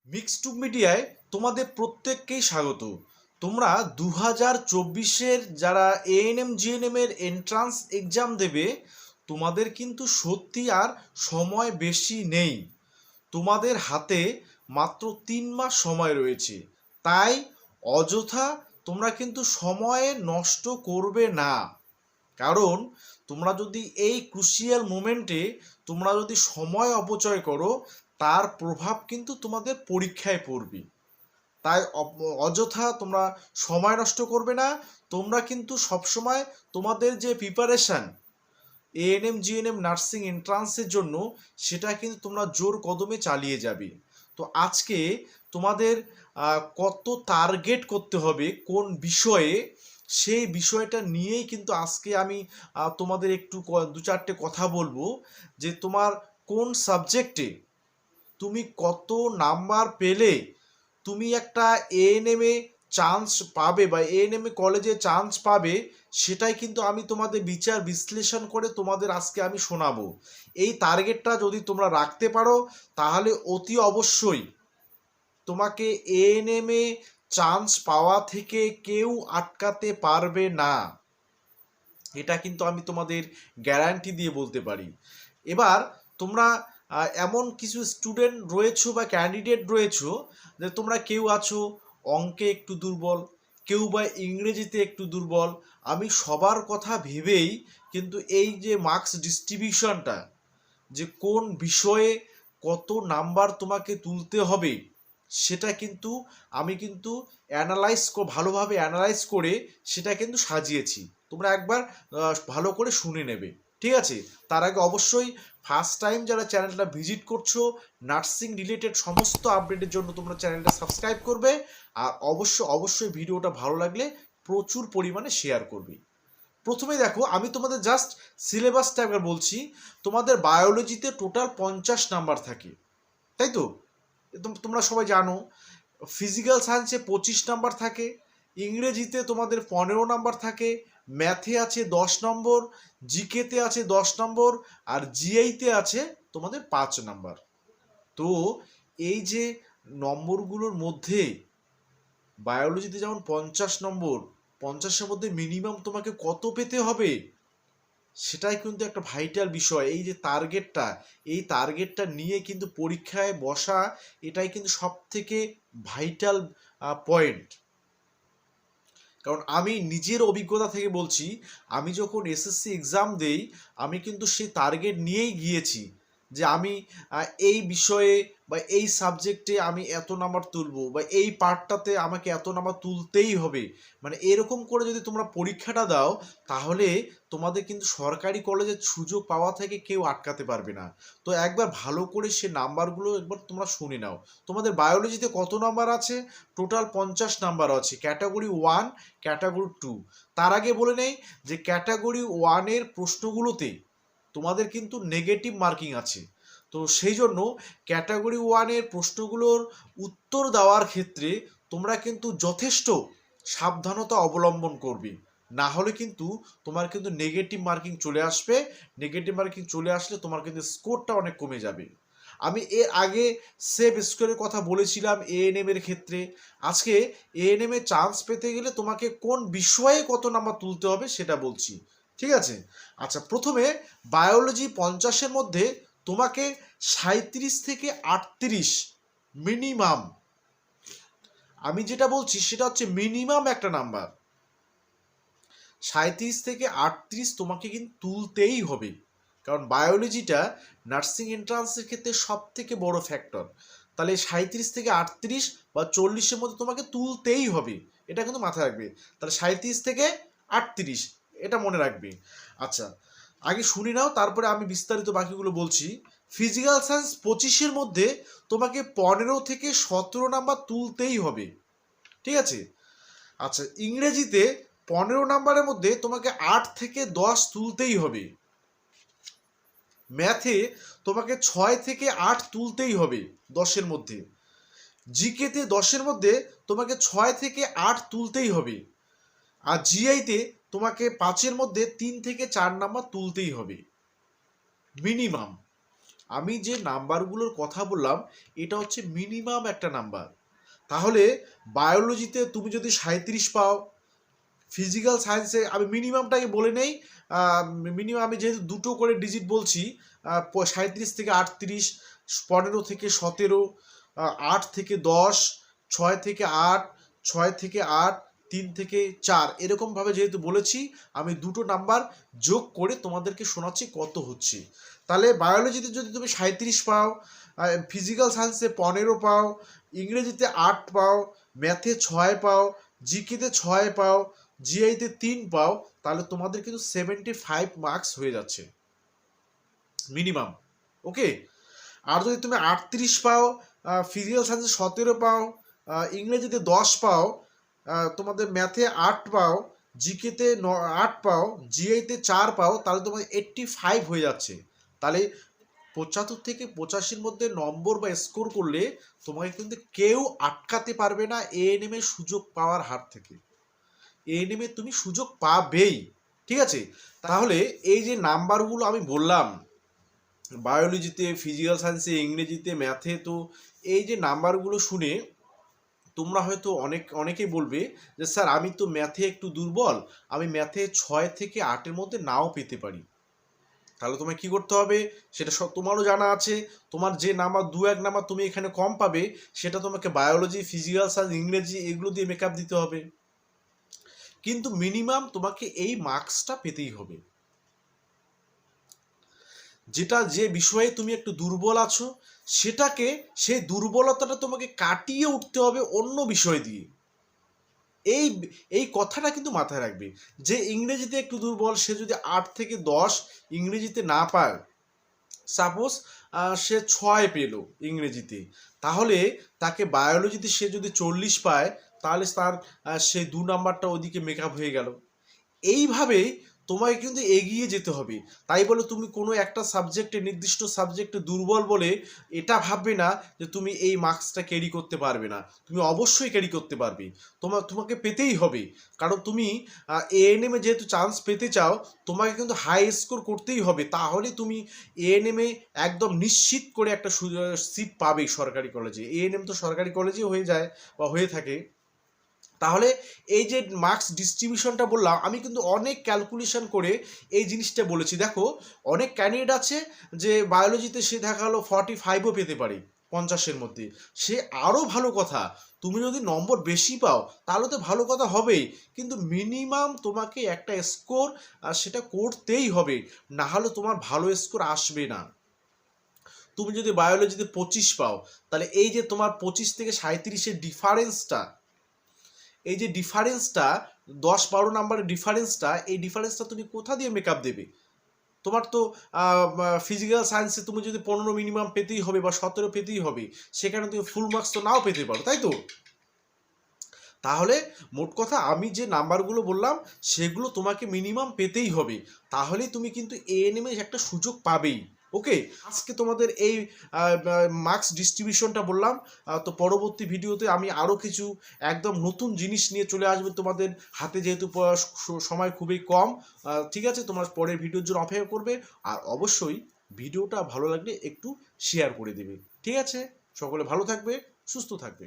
Mixed মিডিয়ায় তোমাদের প্রত্যেককেই স্বাগত। তোমরা 2024-এর যারা এএনএম জিএনএম এর এন্ট্রান্স এক্সাম দেবে, তোমাদের কিন্তু সত্যি আর সময় বেশি নেই। তোমাদের হাতে মাত্র 3 মাস সময় রয়েছে। তাই অযথা তোমরা কিন্তু সময় নষ্ট করবে না। কারণ তোমরা যদি এই ক্রুশিয়াল মোমেন্টে তোমরা যদি সময় অপচয় করো, তার প্রভাব কিন্তু তোমাদের পরীক্ষায় পড়বে। তাই অযথা তোমরা সময় নষ্ট করবে না। তোমরা কিন্তু সবসময় তোমাদের যে প্রিপারেশান এএনএম জিএনএম নার্সিং এন্ট্রান্সের জন্য, সেটা কিন্তু তোমরা জোর কদমে চালিয়ে যাবে। তো আজকে তোমাদের কত টার্গেট করতে হবে কোন বিষয়ে, সেই বিষয়টা নিয়েই কিন্তু আজকে আমি তোমাদের একটু 2-4টে কথা বলবো। যে তোমার কোন সাবজেক্টে তুমি কত নাম্বার পেলে তুমি একটা এএনএমে চান্স পাবে বা এএনএমে কলেজে চান্স পাবে, সেটাই কিন্তু আমি তোমাদের বিচার বিশ্লেষণ করে তোমাদের আজকে আমি শোনাবো। এই টার্গেটটা যদি তোমরা রাখতে পারো, তাহলে অতি অবশ্যই তোমাকে এএনএমে চান্স পাওয়া থেকে কেউ আটকাতে পারবে না। এটা কিন্তু আমি তোমাদের গ্যারান্টি দিয়ে বলতে পারি। এবার তোমরা এমন কিছু স্টুডেন্ট রয়েছো বা ক্যান্ডিডেট রয়েছো যে তোমরা কেউ আছো অঙ্কে একটু দুর্বল, কেউ বা ইংরেজিতে একটু দুর্বল। আমি সবার কথা ভেবেই কিন্তু এই যে মার্কস ডিস্ট্রিবিউশনটা, যে কোন বিষয়ে কত নাম্বার তোমাকে তুলতে হবে, সেটা কিন্তু আমি কিন্তু ভালোভাবে অ্যানালাইজ করে সেটা কিন্তু সাজিয়েছি। তোমরা একবার ভালো করে শুনে নেবে, ঠিক আছে? তার আগে অবশ্যই ফার্স্ট টাইম যারা চ্যানেলটা ভিজিট করছো, নার্সিং রিলেটেড সমস্ত আপডেটের জন্য তোমরা চ্যানেলটা সাবস্ক্রাইব করবে। আর অবশ্যই ভিডিওটা ভালো লাগলে প্রচুর পরিমাণে শেয়ার করবে। প্রথমে দেখো, আমি তোমাদের জাস্ট সিলেবাসটা একবার বলছি। তোমাদের বায়োলজিতে টোটাল 50 নাম্বার থাকে, তাই তো? তোমরা সবাই জানো। ফিজিক্যাল সায়েন্সে 25 নাম্বার থাকে, ইংরেজিতে তোমাদের 15 নাম্বার থাকে, ম্যাথে আছে 10 নম্বর, জিকেতে আছে 10 নম্বর, আর জিআইতে আছে তোমাদের 5 নাম্বার। তো এই যে নম্বরগুলোর মধ্যে বায়োলজিতে যেমন 50 নম্বর, 50-এর মধ্যে মিনিমাম তোমাকে কত পেতে হবে, সেটাই কিন্তু একটা ভাইটাল বিষয়। এই যে টার্গেটটা, এই টার্গেটটা নিয়ে কিন্তু পরীক্ষায় বসা, এটাই কিন্তু সব থেকে ভাইটাল পয়েন্ট। কারণ আমি নিজের অভিজ্ঞতা থেকে বলছি, আমি যখন এসএসসি এক্সাম দেই, আমি কিন্তু সেই টার্গেট নিয়েই গিয়েছি যে আমি এই বিষয়ে বা এই সাবজেক্টে আমি এত নাম্বার তুলবো বা এই পার্টটাতে আমাকে এত নাম্বার তুলতেই হবে। মানে এরকম করে যদি তোমরা পরীক্ষাটা দাও, তাহলে তোমাদের কিন্তু সরকারি কলেজের সুযোগ পাওয়া থেকে কেউ আটকাতে পারবে না। তো একবার ভালো করে সে নাম্বারগুলো একবার তোমরা শুনে নাও। তোমাদের বায়োলজিতে কত নাম্বার আছে? টোটাল 50 নাম্বার আছে, ক্যাটাগরি 1, ক্যাটাগরি 2। তার আগে বলে নেই যে ক্যাটাগরি 1-এর প্রশ্নগুলোতে তোমাদের কিন্তু নেগেটিভ মার্কিং আছে। তো সেই জন্য ক্যাটাগরি 1-এর প্রশ্নগুলোর উত্তর দেওয়ার ক্ষেত্রে তোমরা কিন্তু যথেষ্ট সাবধানতা অবলম্বন করবে। না হলে কিন্তু তোমার কিন্তু নেগেটিভ মার্কিং চলে আসবে। নেগেটিভ মার্কিং চলে আসলে তোমার কিন্তু স্কোরটা অনেক কমে যাবে। আমি এর আগে সেভ স্কোরের কথা বলেছিলাম এএনএম এর ক্ষেত্রে। আজকে এএনএম এ চান্স পেতে গেলে তোমাকে কোন বিষয়ে কত নাম্বার তুলতে হবে সেটা বলছি, ঠিক আছে? আচ্ছা, প্রথমে বায়োলজি 50-এর মধ্যে তোমাকে 37 থেকে 38 মিনিমাম, আমি যেটা বলছি সেটা হচ্ছে মিনিমাম একটা নাম্বার। 37 থেকে 38 তোমাকে কিন্তু তুলতেই হবে। কারণ বায়োলজিটা নার্সিং এন্ট্রান্সের ক্ষেত্রে সব থেকে বড় ফ্যাক্টর। তাহলে 37 থেকে 38 বা 40-এর মধ্যে তোমাকে তুলতেই হবে, এটা কিন্তু মাথায় রাখবে। তাহলে 37 থেকে 38 এটা মনে রাখবে। আচ্ছা, আগে শুনে নাও, তারপরে আমি বিস্তারিত বাকিগুলো বলছি। ফিজিক্যাল সায়েন্স 25-এর মধ্যে তোমাকে 15 থেকে 17 নাম্বার তুলতেই হবে, ঠিক আছে? আচ্ছা, ইংরেজিতে 15 নাম্বারের মধ্যে তোমাকে 8 থেকে 10 তুলতেই হবে। ম্যাথে তোমাকে 6 থেকে 8 তুলতেই হবে 10-এর মধ্যে। জিকেতে 10-এর মধ্যে তোমাকে 6 থেকে 8 তুলতেই হবে। আর জিআইতে তোমাকে 5-এর মধ্যে 3 থেকে 4 নাম্বার তুলতেই হবে মিনিমাম। আমি যে নাম্বারগুলোর কথা বললাম এটা হচ্ছে মিনিমাম একটা নাম্বার। তাহলে বায়োলজিতে তুমি যদি 37 পাও, ফিজিক্যাল সায়েন্সে আমি মিনিমামটাকে বলে নেই, মিনিমাম আমি যেহেতু দুটো করে ডিজিট বলছি, 37 থেকে 38, 15 থেকে 17, 8 থেকে 10, 6 থেকে 8, 6 থেকে 8, 3 থেকে 4, এরকমভাবে যেহেতু বলেছি আমি দুটো নাম্বার যোগ করে তোমাদেরকে শোনাচ্ছি কত হচ্ছে। তাহলে বায়োলজিতে যদি তুমি 37 পাও, ফিজিক্যাল সায়েন্সে 15 পাও, ইংরেজিতে 8 পাও, ম্যাথে 6 পাও, জিকেতে 6 পাও, জিআইতে 3 পাও, তাহলে তোমাদের কিন্তু 75 মার্কস হয়ে যাচ্ছে মিনিমাম। ওকে, আর যদি তুমি 38 পাও, ফিজিক্যাল সায়েন্সে 17 পাও, ইংরেজিতে 10 পাও, তোমাদের ম্যাথে 8 পাও, জিকেতে 8 পাও, জিআইতে 4 পাও, তাহলে তোমাদের 85 হয়ে যাচ্ছে। তাহলে 75 থেকে 85-র মধ্যে নম্বর বা স্কোর করলে তোমাকে কিন্তু কেউ আটকাতে পারবে না এএনএম এর সুযোগ পাওয়ার হাত থেকে। এএনএম এ তুমি সুযোগ পাবেই, ঠিক আছে? তাহলে এই যে নাম্বারগুলো আমি বললাম বায়োলজিতে, ফিজিক্যাল সায়েন্সে, ইংরেজিতে, ম্যাথে, তো এই যে নাম্বারগুলো শুনে তোমরা হয়তো অনেকেই বলবে যে স্যার আমি তো ম্যাথে একটু দুর্বল, আমি ম্যাথে 6 থেকে 8-এর মধ্যে নাও পেতে পারি। তাহলে তোমায় কি করতে হবে সেটা সব তোমারও জানা আছে। তোমার যে নাম্বার 2-1 নাম্বার তুমি এখানে কম পাবে সেটা তোমাকে বায়োলজি, ফিজিক্যাল সায়েন্স, ইংরেজি এগুলো দিয়ে মেকআপ দিতে হবে, কিন্তু মিনিমাম তোমাকে এই মার্কসটা পেতেই হবে। যেটা যে বিষয়ে তুমি একটু দুর্বল আছো সেটাকে, সেই দুর্বলতাটা তোমাকে কাটিয়ে উঠতে হবে অন্য বিষয় দিয়ে। এই এই কথাটা কিন্তু মাথায় রাখবে। যে ইংরেজিতে একটু দুর্বল সে যদি 8 থেকে 10 ইংরেজিতে না পায়, সাপোজ সে 6 পেল ইংরেজিতে, তাহলে তাকে বায়োলজিতে সে যদি 40 পায় তাহলে তার সে 2 নাম্বারটা ওদিকে মেকআপ হয়ে গেল। এইভাবেই তোমায় কিন্তু এগিয়ে যেতে হবে। তাই বলে তুমি কোনো একটা সাবজেক্টে, নির্দিষ্ট সাবজেক্টে দুর্বল বলে এটা ভাববে না যে তুমি এই মার্কসটা ক্যারি করতে পারবে না। তুমি অবশ্যই ক্যারি করতে পারবে, তোমাকে পেতেই হবে। কারণ তুমি এএনএমে যেহেতু চান্স পেতে চাও, তোমাকে কিন্তু হাই স্কোর করতেই হবে, তাহলে তুমি এএনএমে একদম নিশ্চিত করে একটা সিট পাবে সরকারি কলেজে। এএনএম তো সরকারি কলেজে হয়ে যায় বা হয়ে থাকে। তাহলে এই যে মার্কস ডিস্ট্রিবিউশনটা বললাম, আমি কিন্তু অনেক ক্যালকুলেশন করে এই জিনিসটা বলেছি। দেখো অনেক ক্যান্ডিডেট আছে যে বায়োলজিতে সে দেখা গেলো 45ও পেতে পারে 50-এর মধ্যে, সে আরও ভালো কথা। তুমি যদি নম্বর বেশি পাও তাহলে তো ভালো কথা হবেই, কিন্তু মিনিমাম তোমাকে একটা স্কোর সেটা করতেই হবে, না হলে তোমার ভালো স্কোর আসবে না। তুমি যদি বায়োলজিতে 25 পাও, তাহলে এই যে তোমার 25 থেকে 37-এর ডিফারেন্সটা, এই যে ডিফারেন্সটা 10-12 নাম্বারের ডিফারেন্সটা, এই ডিফারেন্সটা তুমি কোথা দিয়ে মেকআপ দেবে? তোমার তো ফিজিক্যাল সায়েন্সে তুমি যদি 15 মিনিমাম পেতেই হবে বা 17 পেতেই হবে, সেখানে তুমি ফুল মার্কস তো নাও পেতে পারো, তাই তো? তাহলে মোট কথা আমি যে নাম্বারগুলো বললাম সেগুলো তোমাকে মিনিমাম পেতেই হবে, তাহলেই তুমি কিন্তু এএনএম এর একটা সুযোগ পাবেই। ওকে, আজকে তোমাদের এই মার্কস ডিস্ট্রিবিউশনটা বললাম। তো পরবর্তী ভিডিওতে আমি আরও কিছু একদম নতুন জিনিস নিয়ে চলে আসবো তোমাদের হাতে, যেহেতু সময় খুবই কম। ঠিক আছে, তোমরা পরের ভিডিওর জন্য অপেক্ষা করবে, আর অবশ্যই ভিডিওটা ভালো লাগলে একটু শেয়ার করে দেবে। ঠিক আছে, সকলে ভালো থাকবে, সুস্থ থাকবে।